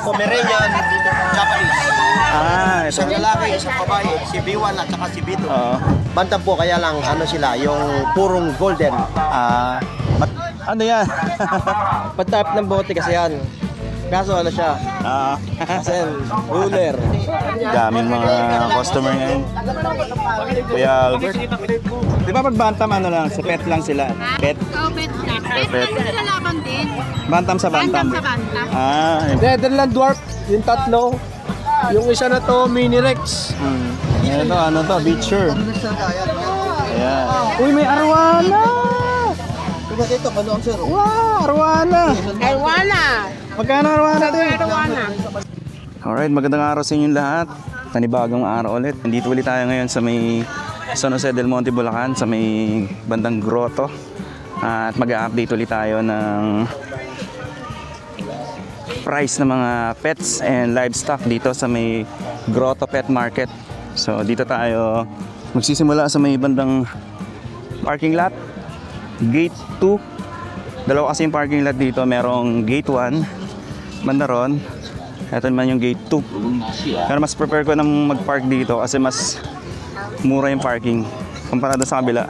Pomeranian, Japanese. Ah, ito. Isang lalaki, isang babae, si B1 at saka si B2. Oo. Bantam po, kaya lang ano sila, yung purong golden. Ah, ano yan? Pag-type ng bote kasi yan. Kaso ano siya, Ah, kasi ruler. daming mga customer ngayon. Kuya Albert. Di ba pag bantam ano lang, sa pet lang sila? Pet? Oo, bet na. Bet Bet. na sa laban din. Bantam sa bantam. Bantam sa bantam. Ah, Netherland Dwarf, yung tatlo. Yung isa na to, Mini Rex. ito, ano to, Beacher. Ayan. Uy, may arwana! Diba dito, ano ang sir? Wow, arwana! Ay, wala. Magkano arwana din? Wala. Alright, magandang araw sa inyong lahat. Panibagong araw ulit. Nandito ulit tayo ngayon sa may San Jose del Monte, Bulacan, sa may bandang grotto. At mag-update ulit tayo ng price ng mga pets and livestock dito sa may Grotto Pet Market. So dito tayo magsisimula sa may bandang parking lot, Gate 2. Dalawa kasi yung parking lot dito. Merong Gate 1, banda ron. Ito naman yung Gate 2. Pero mas prefer ko nang mag-park dito kasi mas mura yung parking. Kumpara doon sa kabila,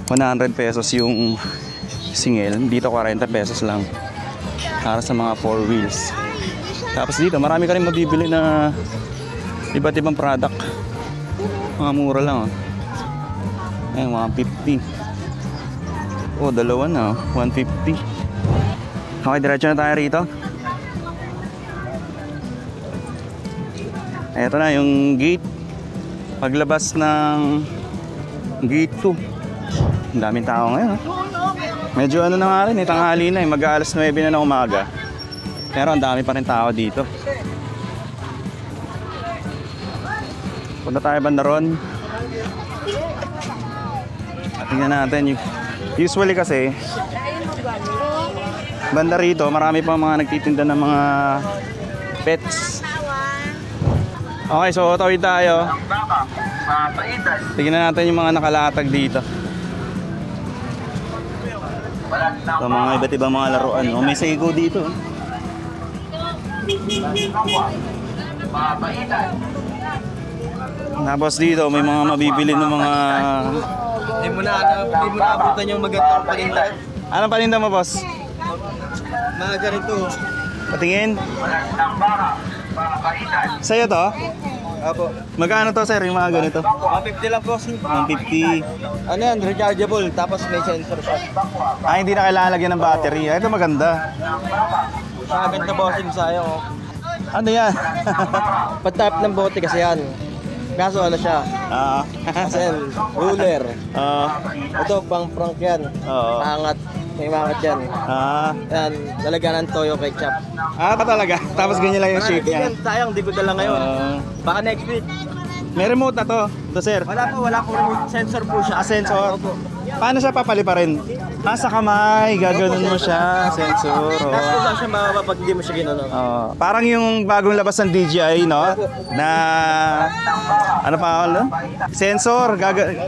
100 pesos yung singil. Dito 40 pesos lang para sa mga 4 wheels. Tapos dito marami ka rin mabibili na iba't ibang product. Mga mura lang oh. Ayun, 150. Oh, dalawa na oh, 150. Okay, diretso na tayo rito. Ito na yung gate. Paglabas ng Gate 2. Ang daming tao ngayon oh. Medyo ano na nga rin, tanghali na eh. Mag-aalas 9 na ng umaga. Pero ang dami pa rin tao dito. Punta tayo banda ron. At tingnan natin. Usually kasi, banda rito, marami pa mga nagtitinda ng mga pets. Okay, so tawid tayo. Tingnan natin yung mga nakalatag dito. So, mga iba't ibang mga laruan. Oh, may Sego dito. Tapos dito may mga mabibili ng mga... Hindi mo na abutan yung magandang paninda. Anong paninda mo, boss? Mga ganito. Patingin. Sa'yo to? Apo. Magkano to, sir? Yung mga ganito? 150 lang po. 150. Ano yan, rechargeable, tapos may sensor siya. Ah, hindi na kailangan lagyan ng battery. Ah, ito maganda. Agad na bossing sa'yo. Oh. Ano yan? Pag-type ng bote kasi yan. Kaso ano siya, Ah. kasi ruler. Ah. Ito, pang prank yan. Oo. Angat, may mangat yan. Ah. Yan, lalagyan ng toyo ketchup. Ah, pa talaga. Tapos ganyan lang yung shape niya. Sayang, di ko dala ngayon. Baka next week. May remote na to. Ito, sir. Wala po remote. Sensor po siya. Ah, sensor. Paano siya papaliparin? Ah, sa kamay. Gaganon mo siya. Sensor. Tapos kung Oh. saan siya mababa pag hindi mo siya ginanon. Oh, parang yung bagong labas ng DJI, no? Na ano pa no? Sensor,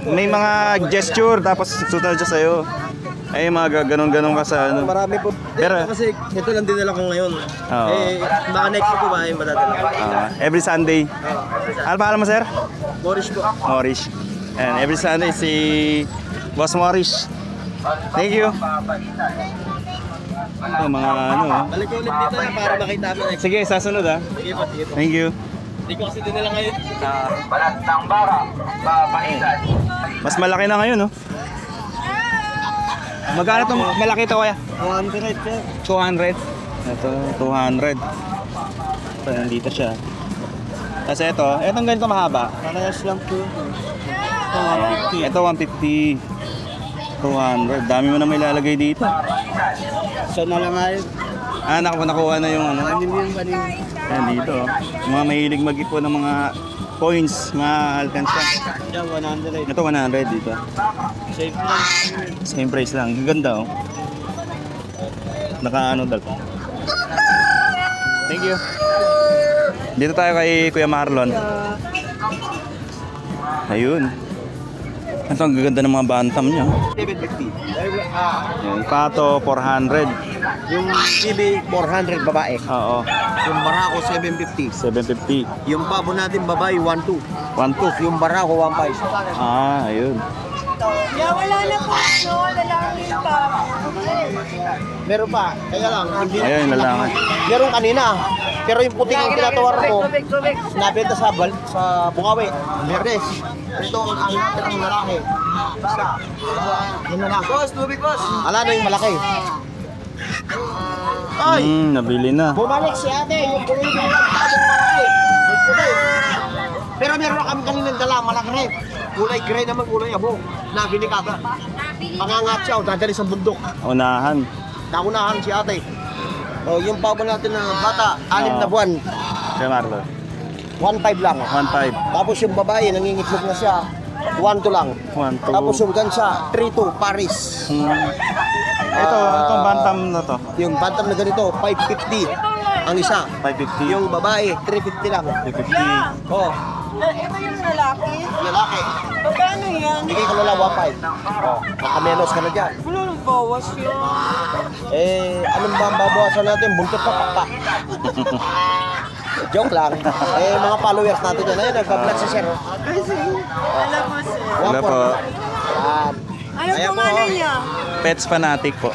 may mga gesture tapos susunod siya sa'yo. Ay, mga ganon-ganon ka sa ano. Marami po. Pero- Kasi ito lang dinala ko ngayon. Oo. Eh, baka next week po ba yung madadala. Every Sunday. Ano pangalan mo, sir? Boris po. Morris. And every Sunday si Boss Morris. Thank you. Ito, mga ano. Balik ko ulit dito para makita mo next. Sige, sasunod ah. Sige po, sige po. Thank you. Hindi ko kasi dinala ngayon. Mas malaki na ngayon, no? Magkano itong malaki ito, kuya? 100 sir. 200. Ito, 200. Ito, nandito siya. Tapos ito, itong ganito mahaba. Parehas lang po. Ito, 150. 200. Dami mo na may lalagay dito. So na lang ngayon. Ah, nakuha na yung ano. Yung kanina. Yan dito. Mga mahilig mag-ipon ng mga coins, mga alkansya. Yan, 100. Ito, 100 dito. Safe lang. Same price lang. Ang ganda, oh. Naka-ano dal. Thank you. Dito tayo kay Kuya Marlon. Ayun. Ito, ang gaganda ng mga bantam niya. 750. Yung pato, 400. Yung GB 400 babae. Oo. Yung Barako 750. 750. Yung pabo natin babae 12. 1.2. Yung Barako 15. Ah, ayun. Wala na po. Lalaki pa. Meron pa. Kaya lang. Hindi Ayun, lalaki. Meron kanina. Pero yung puting yung tinatawar ko, nabenta sa Bukawi. Merdes. Ito ang natin ang lalaki. Isa. Yun na lang. Boss, tubig boss. Ala na yung malaki. Ay! Nabili na. Bumalik si ate. Yung bumili ng tabong malaki. Yung puti. Pero meron kami kaninang dala, malaki rin. Kulay gray naman, kulay abo. Nabili ka ba? Pangangat siya, dadali sa bundok. Unahan. Naunahan si ate. O, yung pabo natin na bata, 6 na buwan, Kaya Marlon. 1.5 lang. 1.5. Tapos yung babae, nangingitlog na siya, 1.2 lang. 1.2. Tapos yung gansa, 3.2, Paris. Itong bantam na to. Yung bantam na ganito, 550 ang isa. 550. Yung babae, 350 lang. 350. Oh, Ito yung lalaki. lalaki. Magkano yan? Bigay ko na lang 1.5. Oh, nakamenos ka na dyan. Wala nang bawas yun. Anong ba ang babawasan natin? Buntot pa, pakpak. Joke lang. Mga followers natin yan. Ayun, nagpa-vlog si Sir. Alam mo sir. Wala po. Yan. Ayaw Ayan po, pangalan oh. niya. Pets fanatic po.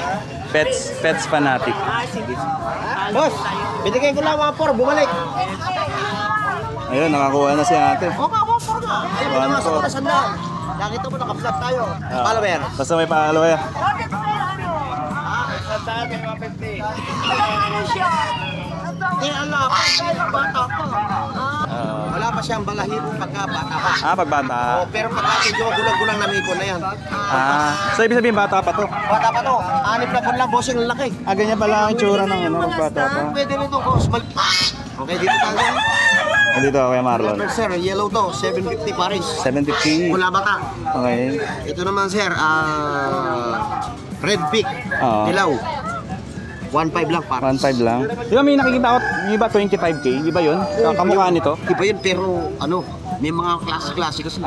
Pets fanatic. Sige. Boss, binigay ko lang 1.4, bumalik. Ayun, nakakuha na si ate. Oo nga, 1.4 nga. Ayun, mga sa mga sandaan. Nakita mo, naka-vlog tayo. Follower. Basta may paalo ya. Alam, bata pa. Wala pa siyang balahibo pagka bata pa. Pagbata. Pero pagka medyo gulang-gulang na ko na yan. So ibig sabihin bata pa to. Bata pa to, 6 na buwan lang, bossing lalaki. Ganyan pala ang itsura ng bata pa. Pwede rin ito, boss. Okay, dito tayo. Dito Kuya Marlon. Sir, yellow to, 750 Paris. 750. Mula bata. Okay. Ito naman, sir, red pig, Oo. dilaw. 1.5 lang Paris. 1.5 lang. Di ba may nakikita ako, yung iba 25k? Iba yun? Kamukha nito? Iba yun, pero may mga klase-klase kasi.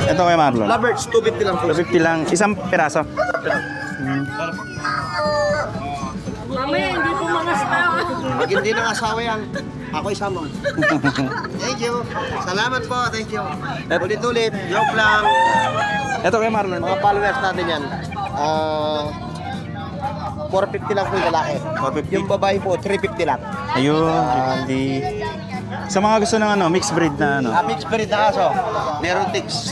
Ito Kuya Marlon. Lovebirds, 250 lang po. 250 lang. Isang piraso. Mamaya hindi po mangasawa. Pag hindi nang asawa yan, ako isama. Thank you. Salamat po, thank you. Ulit-ulit, joke lang. Ito Kuya Marlon. Mga followers natin yan. 450 lang po yung lalaki. 450. Yung babae po, 350 lang. Ayun, 350. Sa mga gusto ng mixed breed na Mixed breed na aso. Meron tig 1,000,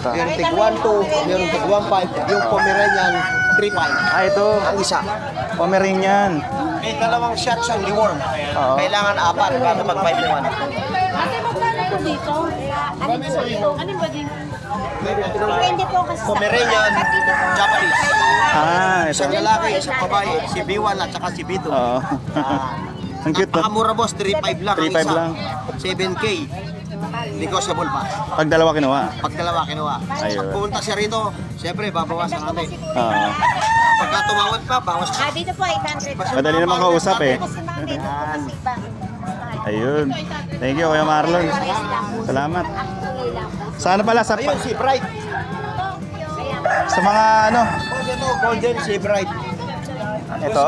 meron tig 1,2, meron tig 1,5. Yung Pomeranian, 3,500. Ito. Ang isa. Pomeranian. May dalawang shots ang deworm. Oo. Kailangan 4 para mag-5 naman. Ate, magkano po dito? Alin po dito? Alin ba din? Depende po kasi sa... Pomeranian, Japanese. Ito. Isang lalaki, isang babae, si B1 at saka si B2. Oo. Ang cute to. Napakamura boss, 3,500 lang. 3,500 ang isa. lang. 7K. Negotiable pa. Pag dalawa kinuha. Pag dalawa kinuha. Ayun. Pag pumunta siya rito, siyempre babawasan natin. Oo. Pagka tumawad pa, bawas pa. Dito po 800. Madali naman kausap eh. Kasi mami, kasi ba? Ayun. Thank you Kuya Marlon. Salamat. Sa ano pala? Sa, Ayun, si Bright. sa mga Ito, Golden Sea Bright. ito.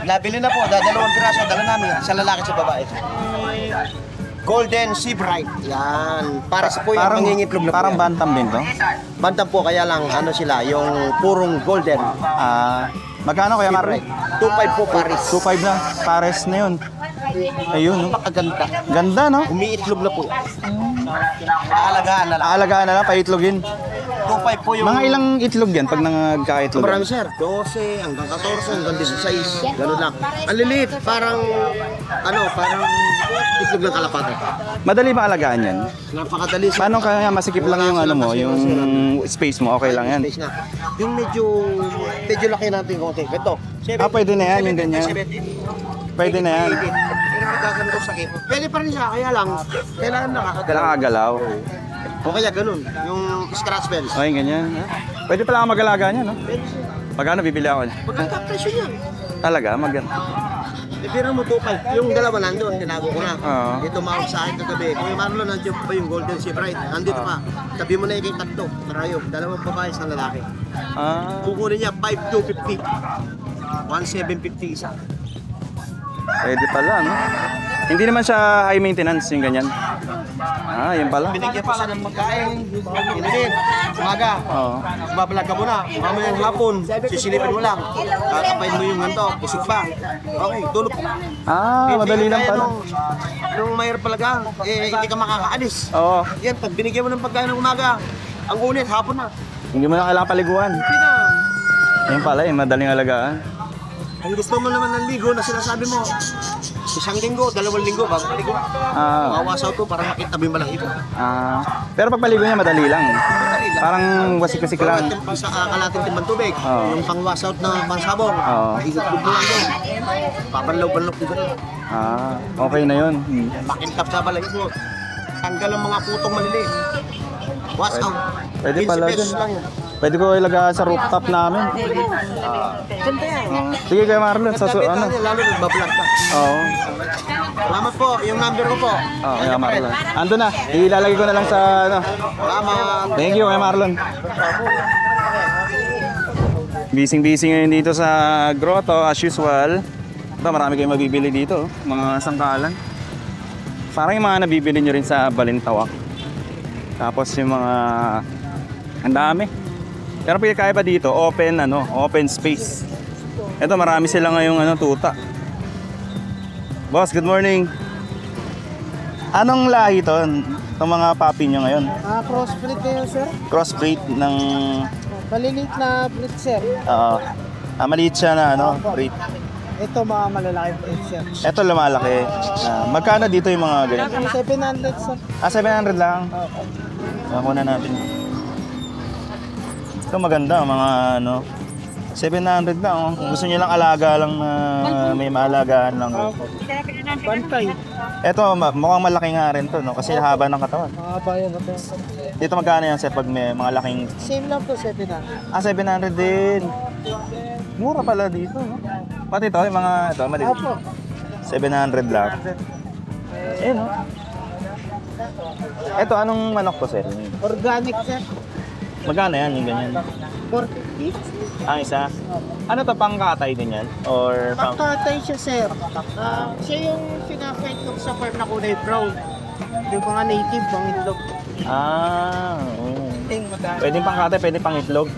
Nabili na po, dadalawang piraso, dala namin. Sa lalaki, sa babae. Golden Sea Bright. Yan. Para sa po yung mangingitlog na po Parang yan. bantam din to. Bantam po, kaya lang, sila, yung purong golden. Magkano Kuya Sea Marlon? Bright. 2.5 po, Paris. 2.5 na. Pares na yun. Ayun. Napakaganda. Ganda no? Umiitlog na po. Aalagaan na lang. Aalagaan na lang, paitlogin. 2.5 po yung... Mga ilang itlog yan pag nagkaitlog? Marami sir, 12 hanggang 14 hanggang 16, gano'n lang. Ang liliit, parang itlog ng kalapate. Madali ba alagaan yan? Napakadali sir. Paano kaya masikip lang yung ano mo, yung space mo, okay lang yan? Space na. Yung medyo laki natin konti. Ito. Pwede na yan, yung ganyan. Pwede na yan. Pero nagkaganto sakit. Pwede pa rin siya, kaya lang, kailangan nakakagalaw. Nakagalaw. O kaya ganun, yung scratch bells. Okay, ganyan. Pwede pala ako mag-alaga niya, no? Pwede siya. Magkano bibili ako niya? Maganda presyo niya. Talaga, maganda. Pero mo 2.5. Yung dalawa nandun, tinago ko na. Oo. Dito mawag sa akin kagabi. Kung yung Marlon, nandiyo pa yung Golden Sea Bright. Nandito pa. Tabi mo na yung tatlo. Tarayo. Dalawang babae, isang lalaki. Kukunin niya 5,250. 1,750 isa. Pwede pala, no? Hindi naman siya high maintenance yung ganyan. Ah, yun pala. Binigyan pa siya ng magkain. Init. Umaga. Oo. Babalag ka muna. Mamaya ng hapon. Sisilipin mo lang. Kakapain mo yung ganito. Busog pa. Okay, tulog. Ah, madali lang pala. Nung mayroon talaga, hindi ka makakaalis. Oo. Yan, pag binigyan mo ng pagkain ng umaga, ang ulit, hapon na. Hindi mo na kailangan paliguan. Hindi na. Yun pala, madaling alagaan. Kung gusto mo naman ng ligo na sinasabi mo, isang linggo, 2 linggo bago maligo. Ah, Mawasaw to para makitabi mo lang ito. pero pag paligo niya, madali lang. Parang wasik-wasik lang. Sa kalating timbang tubig, Oo. yung pang-wash out na pansabong, Oo. ihigpog mo lang doon. Papanlaw-panlaw ko doon. Ah, okay na yun. Makintap sa balay mo. Tanggal ang mga putong maliliit. Wash out. Pwede 15 pala pesos dyan. lang yan. Pwede ko ilagay sa rooftop namin. Ganda yan. Sige kay Marlon, sa ano? Lalo nagbablog ka. Oo. Salamat po, yung number ko po. Oo, kay Marlon. Ando na. Ilalagay ko na lang sa ano. Salamat. Thank you kay Marlon. Busy ngayon dito sa grotto as usual. Ito, marami kayong mabibili dito. Mga sangkalan. Parang yung mga nabibili nyo rin sa Balintawak. Tapos yung mga... Ang dami. Pero pinakaiba dito, open space. Ito, marami sila ngayong tuta. Boss, good morning. Anong lahi to? Itong mga puppy nyo ngayon? Crossbreed kayo, sir. Crossbreed ng... Malilit na breed, sir. maliit siya na breed. Ito mga malalaki breed, sir. Ito lumalaki. Magkano dito yung mga ganyan? 700, sir. 700 lang. Ako na natin. Ito maganda, mga 700 lang. Oh. Kung gusto niyo lang alaga lang na may maalagaan lang. Bantay. Ito, mukhang malaki nga rin to, no? Kasi haba ng katawan. Mahaba yan. Dito magkano yan, sir, pag may mga laking... Same lang po, 700. 700 din. Mura pala dito, no? Pati ito, yung mga ito, maliit. Opo. 700 lang. No? Ito, anong manok to, sir? Organic, sir. Magkano yan, yung ganyan? 40. Ang isa? Ano to, pangkatay din yan? Or pang... Pagkatay siya, sir. Siya yung pinaka-fight ko sa farm na kulay brown. Yung mga native, pang itlog. Oo. Pwedeng pangkatay, pwedeng pangitlog.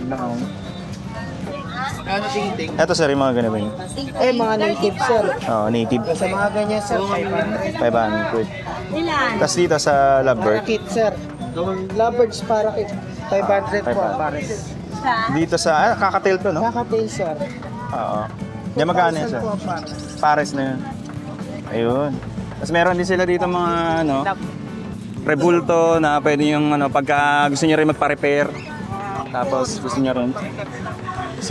Ano ting-ting? Ito, sir, yung mga ganito yun. Mga native, sir. Oo, native. Sa mga ganyan, sir, 500. 500. Ilan? Tapos dito sa lovebird, Parakit, sir. Lovebirds parakit. 500 po, 500. pares. dito sa, kakatail to, no? Kakatail, sir. Oo. Yan magkano yan, sir? 2,000 po, pares. Pares na yun. Ayun. Tapos meron din sila dito mga, rebulto na pwede yung, pagka gusto nyo rin magpa-repair. Tapos gusto nyo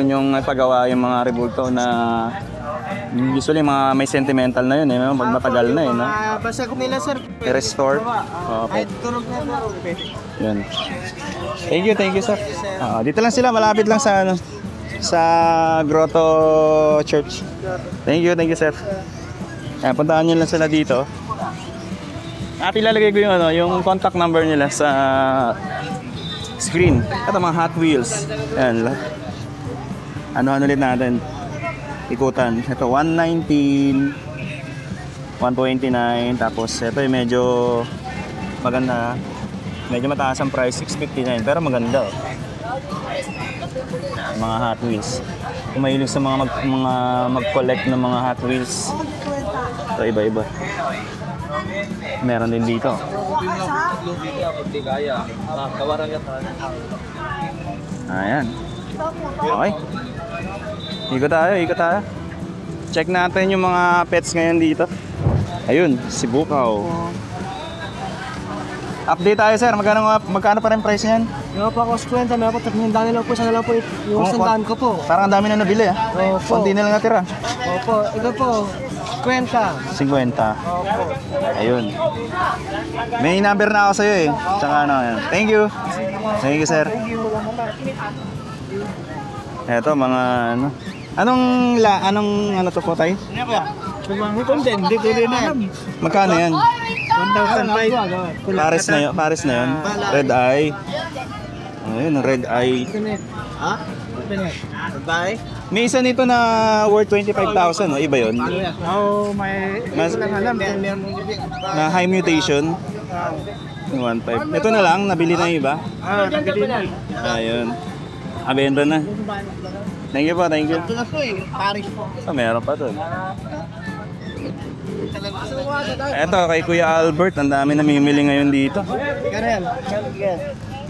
yung pagawa yung mga rebulto na usually mga may sentimental na yun, pag matagal na no? Basag nila, sir. I-restore. Ay, tunog na po. Yun. Thank you, sir. Dito lang sila, malapit lang sa sa Grotto Church. Thank you, sir. Puntahan niyo lang sila dito. At ilalagay ko yung contact number nila sa screen. Ito mga Hot Wheels. Ayan. Ano ulit natin? Ikutan. Ito 119, 129, tapos ito yung medyo maganda. Medyo mataas ang price, 659, pero maganda. Mga Hot Wheels. Kung mahilig sa mga mag-collect ng mga Hot Wheels. Ito iba-iba. Meron din dito. Ayan. Okay. Ikot tayo. Check natin yung mga pets ngayon dito. Ayun, si Bukaw. Update tayo, sir. Magkano pa rin price niyan? Yung pa cost 20, may po 300 lang po, sana lang po yung sandaan ko po. Parang ang dami na nabili, ah. Opo. Konti na lang natira. Opo, ito po, 50. 50. Opo. Ayun. May number na ako sa'yo eh. Tsaka yan. Thank you, sir. Eto, mga Anong to po tayo? Hindi ko rin alam. Magkano yan? 1,500. Pares na yun. Red eye. Ayun, red eye. Ha? Bye. May isa nito na worth 25,000, no? Iba yun? Oo, may... Mas, alam. na high mutation. 1.5. Ito na lang, nabili na yung iba. Nabili na. Ayun. Abenda na. Thank you po, thank you. Ito na po eh, Paris po. Meron pa doon. Eto, kay Kuya Albert, ang dami namimili ngayon dito. Ganyan.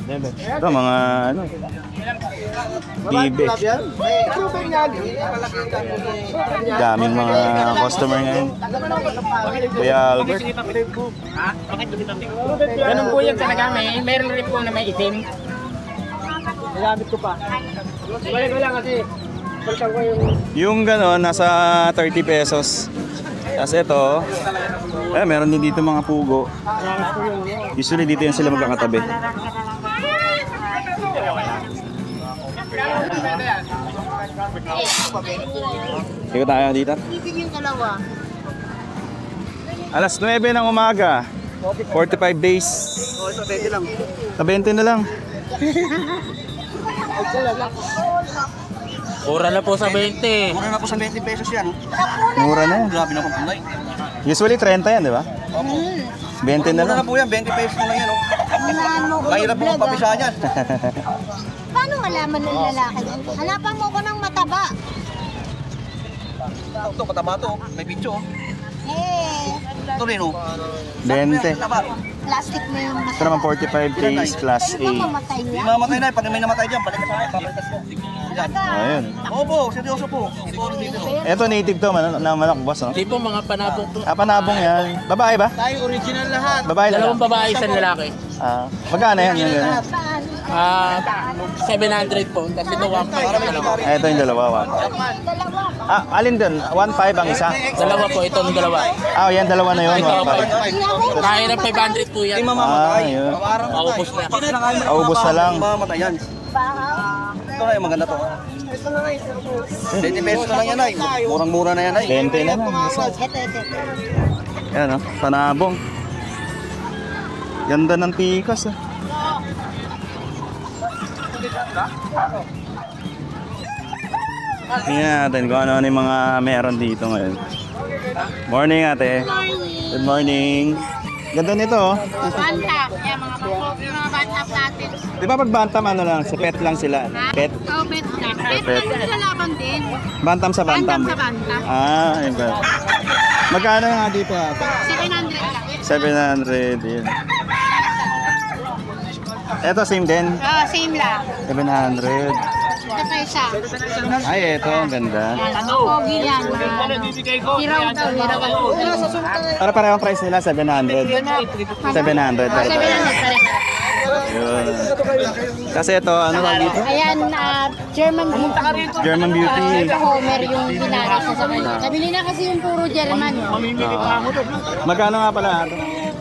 Ito, mga ano, bibe. Daming mga customer ngayon. Kuya Albert. Ganun po yung talaga, meron rin po na may itim. Nagamit ko pa. Balik ko lang kasi. Balikan ko yung... Yung gano'n, nasa 30 pesos. Tapos ito, meron din dito mga pugo. Usually dito yan sila magkakatabi. Ikot tayo dito. Ibig yung dalawa. Alas 9 ng umaga. 45 days. Sa 20 na lang. Mura na po sa 20. Mura na po sa 20 pesos yan. Mura na yan. Grabe na po kulay. Usually 30 yan, di ba? 20 na Mura lang. na po yan, 20 pesos na lang yan. Oh. Unahan mo ko Mahirap yung po ang vlog, ah. pabisa niyan. Paano malaman ng lalaki? Hanapan mo ko ng mataba. Ito, mataba to. May picture. Oh. Eh, Ito rin oh. 20. Mataba. plastic na yung Ito naman 45 days plus Pwede ba 8. mamatay Hindi yan? mamatay na. Pag may namatay dyan, balik ka sa akin. Papalitas ko. Yan. Ayun. Opo, seryoso po. Puro dito. Ito native to, na manok boss, no? Hindi po mga panabong po. Panabong yan. Babae ba? Tayo original lahat. Babae lang. Dalawang babae, isang lalaki. Magkano yan? Yung ganyan? Paano? 700 po. Kasi ito 1.5 na dalawa. Ito yung dalawa. Dalawa. Alin dun? 1.5 ang isa? Dalawa po, itong dalawa. Yan dalawa na yun. Ito, 1.5. kaya ng 500 po yan. Hindi mamamatay. Yun. Maubos na. Maubos na lang. Mamamatay yan. Ito na yung maganda to. 20 pesos na lang yan ay. Murang-mura na yan ay. 20 na lang. Ito. Yan, no? Panabong. Ganda ng pikas, ah. Tingnan natin kung ano yung mga meron dito ngayon. Morning, ate. Good morning. Ganda nito, oh. Banta. Yan, mga banta natin. Di ba pag bantam, ano lang, sa pet lang sila? Pet? Oh, bet na. Bet Bet. na lalaban din. Bantam sa bantam. Bantam sa banta. Ayun ba. Magkano nga dito, ate? 700 lang. 700, yun. Eto, same din. Oh, same lang. 700. Ito pa isa. Ay, eto, ang ganda. Pogi yan. Hiraw daw, hiraw. Para parehong price nila, 700. 700. 700 pa rin. Yun. Kasi ito, ano lang dito? Ayan, German Beauty. German Beauty. Ito Homer yung pinaras na sa kanya. Nabili na kasi yung puro German. Magkano nga pala?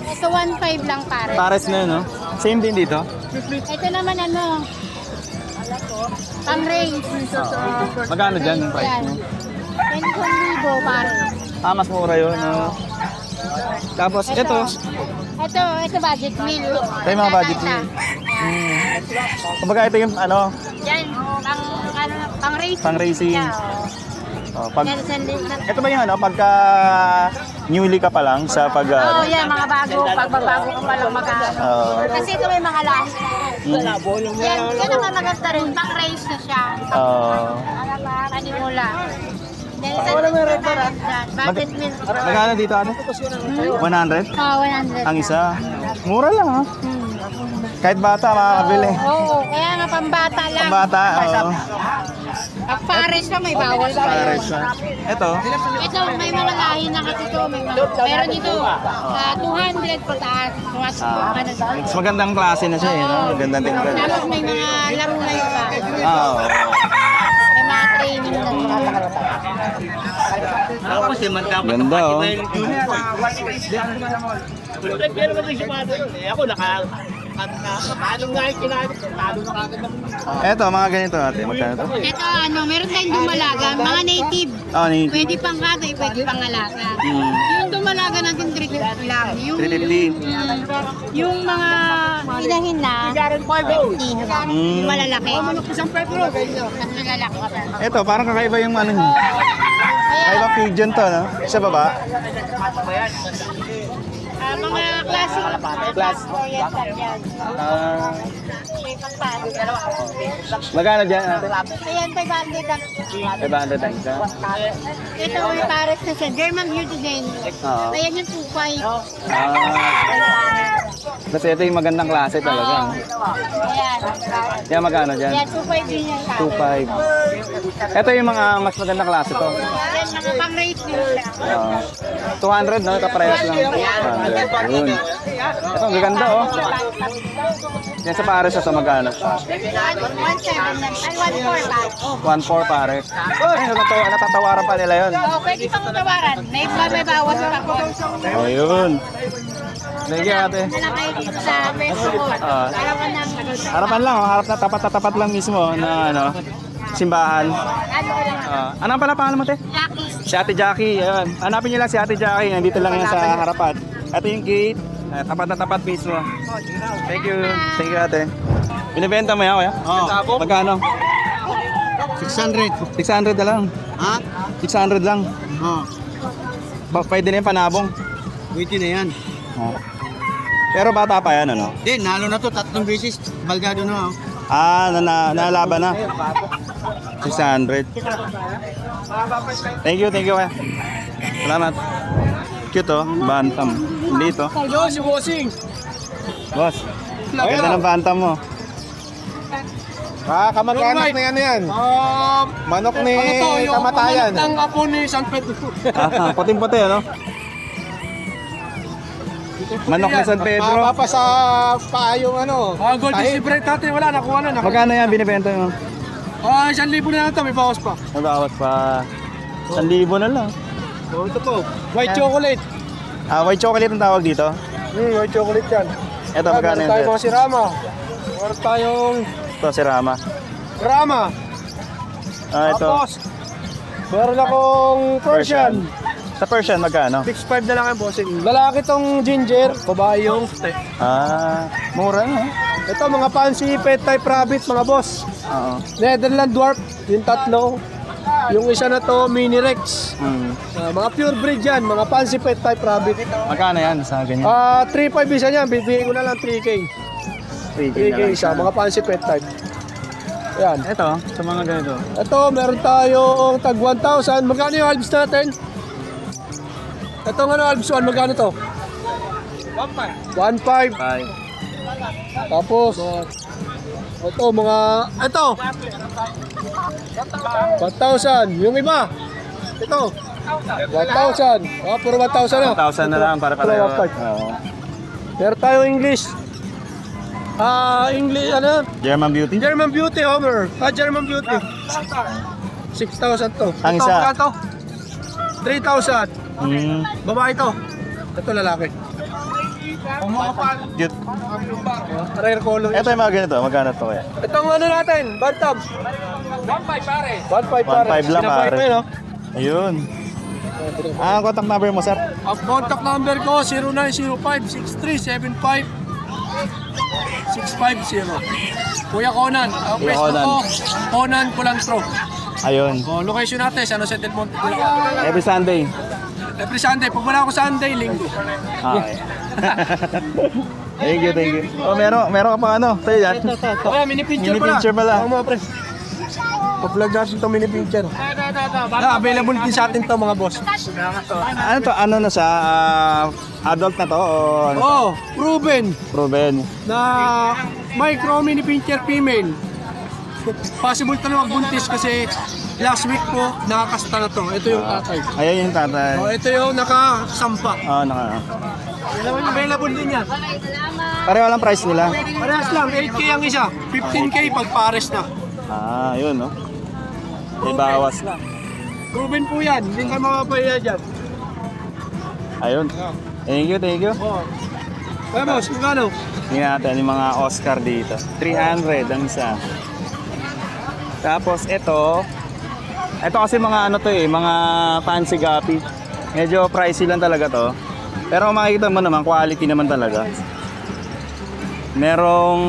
Ito 1.5 lang pare. Pares na yun, no? Same din dito? Ito naman ano, pang-range. Magkano dyan yung price Yan. mo? 21,000 pare. Mas mura yun, no? Tapos, ito. Ito budget meal. Ito yung mga budget meal. Kumbaga ito yung ano, Yan, pang-racing. Pang-racing. Yeah, pag, yan, ito ba yung ano, pagka newly ka pa lang sa pag... oh, yan, mga bago. Pagbabago ka pa lang mag-ano. Kasi ito may mga lahi. Yan ang maganda rin. Pang-race na siya. Panimula. Then, budget meal. Magkano dito, ano? 100? Oh, 100. Ang isa? Mura lang, ha? Kahit bata, makakabili. Oo, kaya nga pambata lang. Pambata, oo. Pag pares pa, may bawal pa. Pares na. Ito, Ito, may mga lahi na kasi ito. Meron dito, 200 pataas. Tumas po ka na sa. mas magandang klase na siya, eh, no? Magandang tingnan. Tapos may mga laro na yun pa. Oo. May mga training na yun. Ganda, oh. Paano nga yung kinain? Paano na kagad naman? Eto, mga ganito ate. Magkano to? Ito, meron tayong dumalaga, mga native. Oh, ni Pwede pang kagay, pwede pang alaga. Yung dumalaga natin 350 lang. Yung, 350. yung mga inahin na, 50. Yung malalaki. Isang Pedro. Ang malalaki. Eto, parang kakaiba yung ano niya. Kakaiba pigeon to, no? Sa baba. Mga classic. Oriental yan. May pangpano. Magkano dyan ate? Ayan, 500 lang. 500 ang isa. Ito, may pares na siya. German Beauty din. Oo. Ayan yung 2.5. Kasi ito yung magandang klase talaga. no? Ayan. Kaya magkano dyan? Ayan, 2.5 din yan. 2.5. Ito yung mga mas magandang klase to. Ayan, mga pang-rate din siya. 200 no? Kaparehas lang. 200. Yun. Ito, ang ganda oh. Yan sa pares sa magkano? 1.7 lang. Ay, 1.4 ba? 1.4 pares. Ay, natatawaran pa nila yun. Oo, pwede pang tawaran. May bawas pa po. Ayun. Sige ate. Na lang kayo dito sa Facebook. Harapan ng Harapan lang oh. Harap na tapat lang mismo na ano. Simbahan. Anong pala pangalan mo te? Jackie. Si Ate Jackie, ayun. Hanapin niyo lang si Ate Jackie, nandito lang yan sa harapan. Ito yung gate, tapat na tapat mismo. Thank you. Thank you ate. Binibenta mo yan kuya? Oo. Magkano? 600. 600 na lang. Ha? 600 lang. Oo. Pwede na yung panabong. Pwede na yan. Oh. Pero bata pa yan ano? Di, nalo na to 3 beses. Balgado na. Nalaban na. 600. Thank you kuya. Salamat. Cute oh, bantam. Dito. Yo, si Bossing. Boss, ganda ng bantam mo. Kamag-anak na yan. Manok ni kamatayan. Ano to, yung manok ng apo ni San Pedro. Puting-puti ano? Manok ni San Pedro. Mapapa sa paa yung ano. Gold is break natin. Wala, nakuha na. Magkano yan binibenta mo? 1,000 na lang ito, may bawas pa. Nabawat pa. 1,000 na lang. Ito po. White chocolate. White chocolate ang tawag dito. White chocolate yan. Ito magkano Meron tayo yan? mga sirama. Meron tayong Ito si Rama. Rama. Ito. Tapos, meron akong Persian. Sa Persian magkano? 6.5 na lang ang bossing. Lalaki tong ginger, babae yung steak. Mura na. Ito mga fancy pet type rabbit mga boss. Oo. Netherland dwarf, yung tatlo. Yung isa na to, mini rex. Mga pure breed yan, mga fancy pet type rabbit. Magkano yan sa ganyan? 3.5 isa niyan, bibigyan ko na lang 3K. 3K isa, mga fancy pet type. Yan. Ito, sa mga ganito. Ito, meron tayong tag 1,000. Magkano yung Alps natin? Ito nga na Alps 1, magkano to? 1.5. 1.5. Tapos, ito mga, ito. 1,000. Yung iba, ito. 1,000. Puro 1,000 na. 1,000 na lang para pareho. Meron tayong English. English, ano? German Beauty? German Beauty, Homer. German Beauty. 6,000 to. Ang Ito, isa? magkano to? 3,000. Babae to. Ito lalaki. Cute. Rare color. Ito yung mga ganito. Magkano to kaya? Itong ano natin, Bantam. 1.5 pare. 1.5 pare. 1.5 lang Sinabuhay pare. pa yun, no? Ayun. Ang contact number mo sir? Ang contact number ko 0905-6375-650. Kuya Conan. Ang Kuya Facebook Conan. ko, Conan Culantro. Ayun. Location natin, San Jose del Monte, Bulacan. Every Sunday. Every Sunday. Pag wala ako Sunday, Linggo. Okay. Thank you. Meron ka pa ano? Tayo yan. Okay, mini picture Mini pala. picture pala. Oo, mga pre. Pa-vlog natin itong mini picture. Available din sa atin to mga boss. Ano to? Ano na siya? Adult na to? O ano? Oh, proven Proven. na micro mini pincher female. Possible to na magbuntis kasi last week po nakakasta na to. Ito yung tatay. Ayun yung tatay. Oh, ito yung nakasampa. Yan naman available din yan. Pareho lang price nila. Parehas lang, 8K ang isa. 15K pag pares na. Yun no. May bawas na. Proven po yan, hindi ka mapapaya dyan. Ayun. Thank you. Oh. Kaya boss, magkano? Tingnan natin yung mga Oscar dito. 300 ang isa. Tapos ito kasi mga ano to eh, mga fancy guppy. Medyo pricey lang talaga to. Pero kung makikita mo naman, quality naman talaga. Merong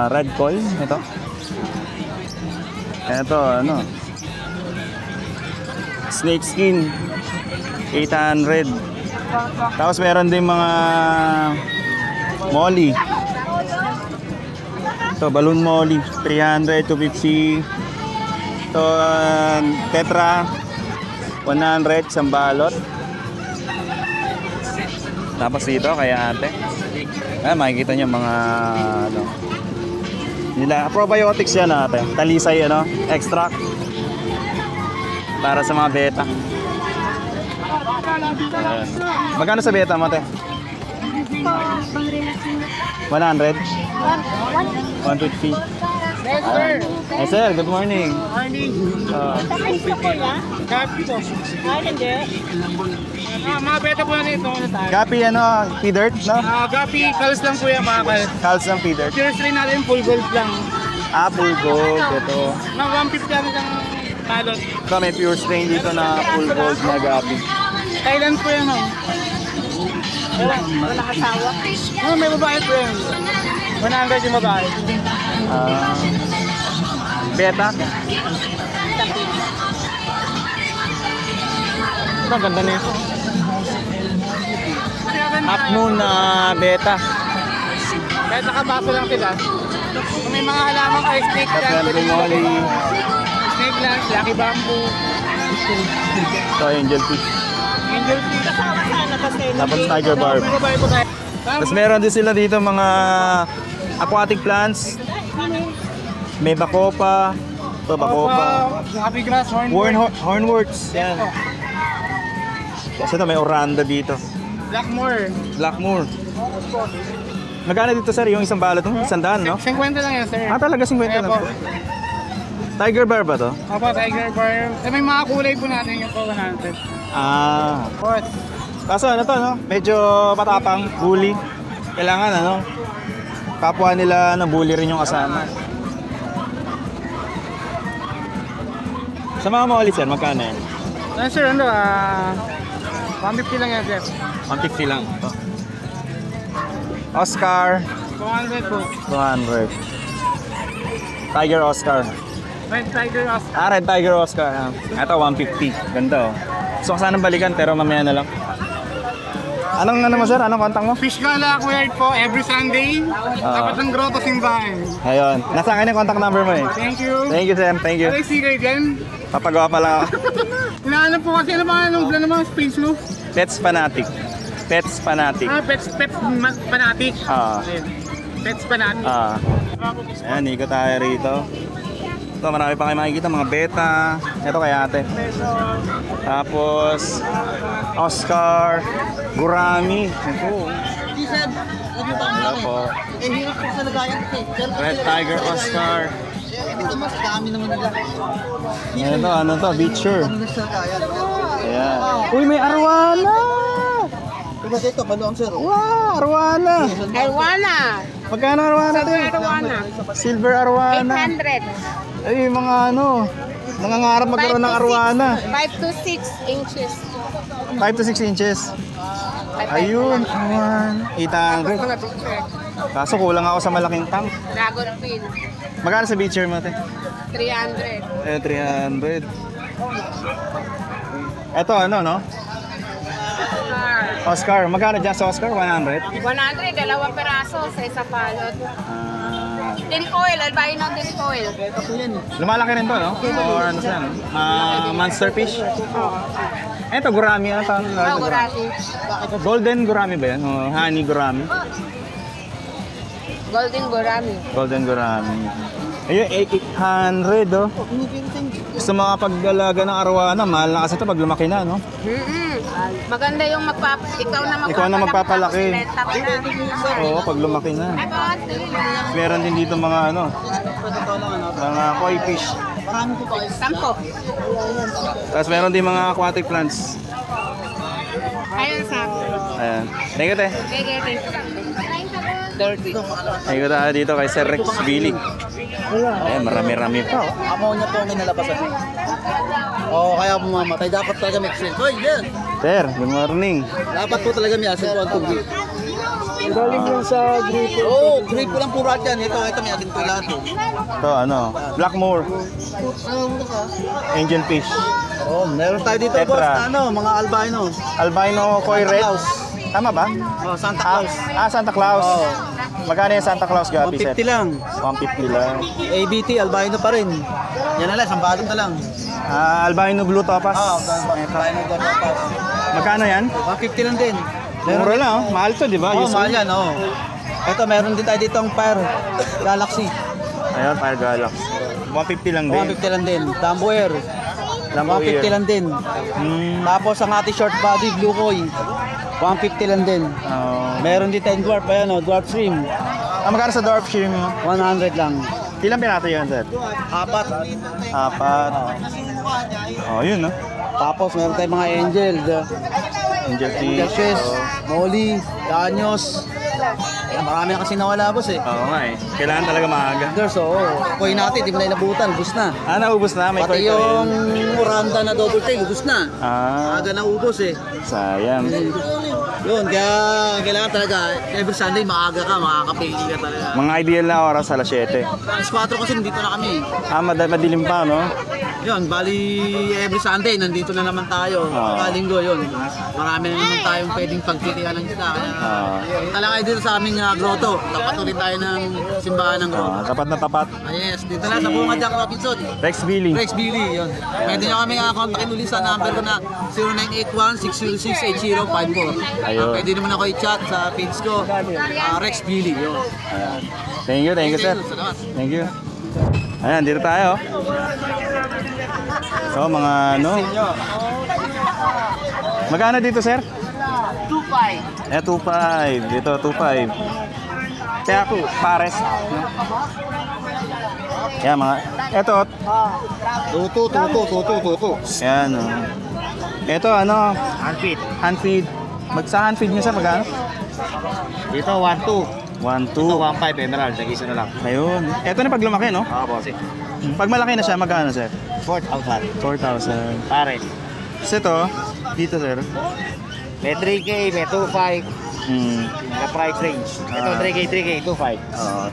red coin, ito. Ito, ano? Snake skin, 800. Tapos meron din mga molly. Ito, balloon molly, 300, 250. Ito, tetra, 100, isang balot. Tapos dito, kaya ate. Makikita niyo mga ano nila, probiotics yan ate. Talisay ano, extract para sa mga beta. Ayan. Magkano sa beta mo ate? 100? 150. Hey sir, good morning. Morning. Gapi po. Mga beta po na ito. Gapi ano, feed-dirt, no? Gapi, kalos lang po yan mga kalos. Calls ng feed-dirt. Cheers rin natin, full gold lang. Full gold, ito. Mga 150 lang isang balot. Ito, may pure strain dito na full gold na gapi. Thailand po yan, oh. Wala kasawa? May babae po yan. 100 yung babae. Beta. Ito, ang ganda na ito. Half moon na beta. Kahit nakabaso lang sila. Kung may mga halaman kayo, snake Tapos lang. meron din molly. Snake lang, lucky bamboo. Ito, angel fish. Angel fish. Tapos tiger barb. May babae po tayo. Tapos meron din sila dito mga aquatic plants. May bacopa. Ito, bacopa. Happy grass, Hornworts. Yan. Tapos ito, may oranda dito. Blackmore. Blackmore. Magkano dito sir? Yung isang balot mo? 100, no? 50 lang yan, sir. Talaga 50 lang. Opo. Tiger bar ba to? Opo, tiger bar. May mga kulay po natin yung po 100. What? Kaso ano to, no? Medyo patapang, bully. Kailangan ano? Kapwa nila na bully rin yung kasama. Sa mga maulit sir, magkano yan? Ano, sir, 150 lang yan, sir. 150 lang. Ito. Oscar, 200 po. 200. Tiger Oscar. Red tiger Oscar. Red Tiger Oscar. Ito, 150. Ganda oh. Gusto ko sanang balikan pero mamaya na lang. Anong ano mo sir? Anong contact mo? Fish Gala acquired po every Sunday. Dapat ng Grotto Simbahan. Ayun. Nasa akin yung contact number mo eh. Thank you. Thank you Sam. Thank you. Alex Sigay dyan. Papagawa pa lang ako. Hinahanap po kasi anong space mo? Pets Fanatic. Pets Fanatic. Pets Fanatic. Ayun. Pets Fanatic. Ayan, ikot tayo rito. Ito, marami pa kayo makikita. Mga beta. Ito kay ate. Tapos, Oscar. Gurami. Ito. Ito po. Red Tiger Oscar. Ano to? Beacher. Ayan. Uy, may arwana! Ito, maluang sir. Wow, arwana! Arwana. Magkano arwana to? Arwana. Silver arwana. 800. Ay, mga ano, nangangarap magkaroon ng arwana. 5 to 6 inches. 5 to 6 inches. Ayun, 800. Kaso kulang ako sa malaking tank. Dragon fin. Magkano sa beacher mo, te? 300. 300. Eto, ano, no? Oscar. Magkano dyan sa Oscar? 100? 100, dalawang peraso sa isa palot. Ah, Din oil, albino din oil. lumalaki rin to, no? Or ano siya, no? Monster fish? Eto, gurami. Ano tawag? Gurami. Golden gurami ba yan? O honey gurami? Golden gurami. Golden gurami. Ayun, 800, oh. Gusto makapag-alaga ng arwana, mahal na kasi ito pag lumaki na, no? Maganda yung Ikaw na magpapalaki. Benta ko na. Oo, pag lumaki na. Ay, boss. Meron din dito mga ano, mga koi fish. Sampo. Tapos meron din mga aquatic plants. Ayan sa Ayan. Thank you, te. Thank you tayo dito kay Sir Rex Billy. Ayan, marami-rami pa. Oh. Amo niya po ang inalabasan. Oo, kaya pumamatay. Dapat talaga may accent. Hoy, yan! Sir, good morning. Dapat po talaga may accent po ang tubig. Galing yun sa gripo. Oo, grape ko lang puro at yan. Ito may atin po lahat. Ito, ano, Blackmore. Angel fish. Oo, meron tayo dito, Tetra. boss, na ano, mga albino. Albino Koi Santa Red. Claus. Tama ba? Oh, Santa Claus. Santa Claus. Oo. Magkano yung Santa Claus gabi, sir? 150 lang. 150 lang. ABT, albino pa rin. Yan na lang, isang balot na lang. Albino Blue Topaz. Oo, albino doon pa. Magkano yan? 150 lang din. Mura lang, oh. Mahal to, di ba? Oo, mahal Usually. yan, oo. Ito, meron din tayo dito ang Fire Galaxy. Ayun, Fire Galaxy. 150 lang din. 150 lang din. Dumbo Air. Lambo 150 Air. lang din. Hmm. Tapos ang ating short body, Blue Koi. 150 lang din. Meron din tayong dwarf, ayan o, dwarf shrimp. Magkano sa dwarf shrimp mo? 100 lang. Ilang pinato yun, sir? 4. 4. Oh, yun, no? Tapos meron tayong mga angel. Angel Angel fish. fish, molly, danyos. Ayan, marami na kasi nawala, boss eh. Oo nga eh. Kailangan talaga maaga. Girls, oo. Koi natin, di mo na inabutan, ubus na. Naubos na. May Pati koi yung Uranda na double tail, ubus na. Aga na ubos eh. Sayang. Yun, kaya kailangan talaga, every Sunday maaga ka, makakapili ka talaga. Mga ideal na oras alas 7. Alas 4 kasi nandito na kami. Madilim pa, no? Yun, bali every Sunday nandito na naman tayo. Linggo yun. Marami na naman tayong pwedeng pagpilihan ng isda. Kaya talaga kayo dito sa aming grotto. Tapat ulit tayo ng simbahan ng grotto. Tapat na tapat. Yes, dito na sa Bunga Jack Robinson. Rex Billy. Rex Billy, yun. Pwede nyo kami kontakin ulit sa number ko na 0981-606-8054. Ayun. Pwede naman ako i-chat sa page ko, Rex Billy. Yun. Ayan. Thank you, sir. Salamat. Thank you. Ayan, dito tayo. So, mga ano. Magkano dito, sir? 2.5. 2.5. Dito, 2.5. Kaya ako, pares. Yan, mga. Ito. Tuto. Yan, oh. Ito, ano. Handfeed. Handfeed. Sa handfeed nyo, sir, magkano? Dito, 1-2. 1.2. 1.5 emerald, nag-isa na lang. Ayun. Ito na pag lumaki, no? Oo, boss. Pag malaki na siya, magkano, sir? 4,000. 4,000. Pare. So, ito, dito, sir. May 3K, may 2.5 Hmm. na price range. Ito 3K, 2.5.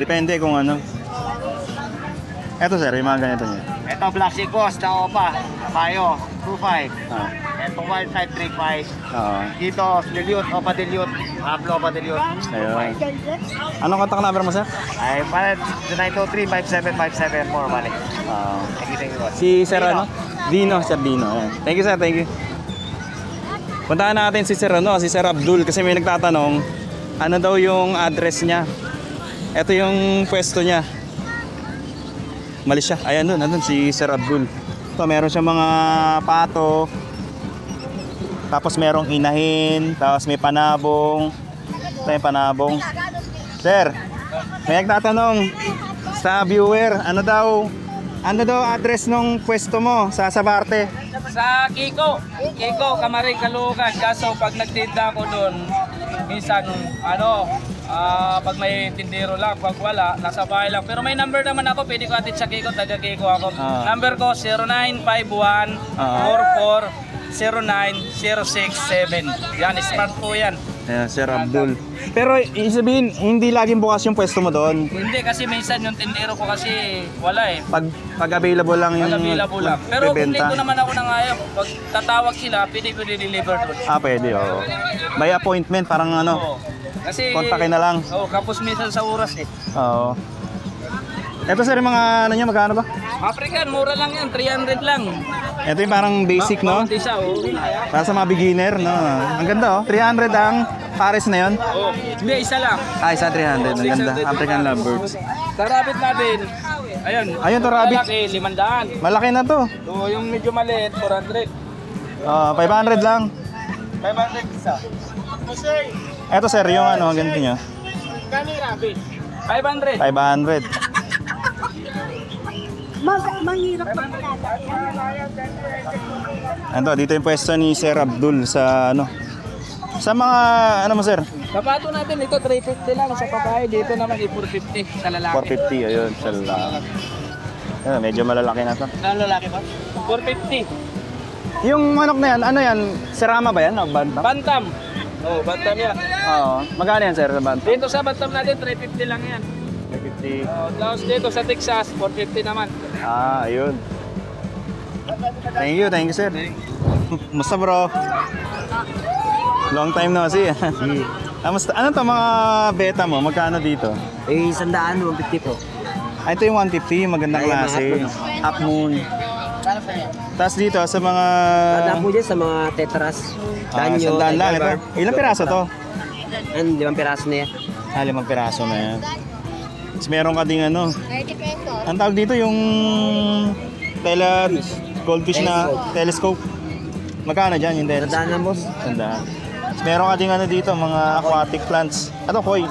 Depende kung ano. Ito, sir, yung mga ganito niya. Ito plastic boss, na opa, payo, 2.5. Ah. Ito wildtype, 3.5. Oo. Dito, dilute, opa dilute, hablo opa dilute. Ayun. Anong contact number mo, sir? Ay, para 923-5757-4, balik. Thank you, boss. Si Sir ano? Dino, Sir Dino. Ayan. Thank you, sir. Thank you. Puntahan natin si Sir ano, si Sir Abdul kasi may nagtatanong ano daw yung address niya. Ito yung pwesto niya. Mali siya. Ayan doon, nandun si Sir Abdul. Ito, meron siya mga pato. Tapos merong inahin, tapos may panabong. Ito yung panabong. Sir, may nagtatanong sa viewer, ano daw address nung pwesto mo sa Sabarte? Sa Kiko, Kamaring, Caloocan. Kaso pag nagtinda ako doon, minsan pag may tindero lang, pag wala, nasa bahay lang. Pero may number naman ako, pwede ko atin sa Kiko, taga Kiko ako. Number ko 0951-4409-0667. Yan, smart po yan. Ayan, Sir Abdul. Pero sabihin, hindi laging bukas yung pwesto mo doon. Hindi kasi minsan yung tindero ko kasi wala eh. Pag available lang yung Available lang. Pero kung bebenta. dito naman ako nang ayaw, pag tatawag sila, pwede ko deliver doon. Pwede, oo. By appointment, parang ano, Oo. Kasi kontakin na lang. kapos minsan sa oras eh. Oo. Ito, sir, yung mga ano niya, magkano ba? African, mura lang yan, 300 lang. Ito yung parang basic, no? Bawat isa, oh. Para sa mga beginner, no? Ang ganda, oh. 300 ang pares na yon. Oh. Hindi, isa lang. Isa 300. Ang ganda. African lovebirds. Sa rabbit natin, ayun. Ayun, to rabbit. Malaki, 500. Malaki na to. So, yung medyo maliit, 400. 500 lang. 500 isa. Ito, sir, yung ano, ang ganito niya. Kani rabbit? 500. 500. Manghirap pa Ito, dito yung pwesto ni Sir Abdul sa ano, Sa mga, ano mo sir? Sapato natin ito 350 lang sa babae, dito naman 450 sa lalaki. 450, ayun, sa lalaki. Ayun, medyo malalaki na to. Sa lalaki ba? 450. Yung manok na yan, ano yan? Serama ba yan? O bantam? Bantam. Oh, bantam yan. Oo. Magkano yan sir sa bantam? Dito sa bantam natin 350 lang yan. 350. Oh, tapos dito sa Texas 450 naman. Ah, ayun. Thank you sir. Musta bro? Long time no see. Ano to mga beta mo? Magkano dito? Eh, 100, 150 po. Ah, ito yung 150, magandang klase. Half moon. Tapos dito sa mga... po dyan sa mga tetras. sandaan lang ito. Ilang piraso to? 5 piraso na yan. 5 piraso na yan. Tapos meron ka ding ano. 30 pesos. Ang tawag dito yung goldfish na telescope. Magkano dyan yung telescope? Sandaan lang, boss. Sandaan. Tapos meron ka ding ano dito, mga aquatic plants. Ano, koi?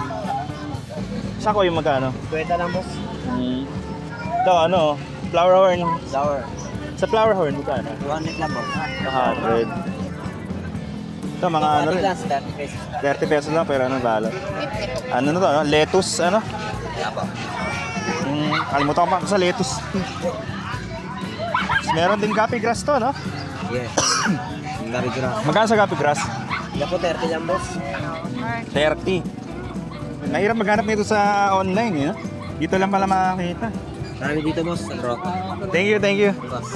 Sa koi magkano? Kwenta lang, boss. Ito, ano, flower horn. Sour. Sa flower horn, magkano? 200 lang, boss. 100. Ito, mga ano rin. 30 pesos. 30 pesos lang, pero ano bala? Ano na to, ano? Lettuce, ano? Kalimutan ko pa sa lettuce. Meron din gapi grass to, no? Yes. Ang gari grass. Magkano sa gapi grass? Yan po, 30 lang, boss. 30. Nahirap maghanap nito sa online, eh. Dito lang pala makakita. Marami dito, boss. Sa grotto. Thank you. Boss.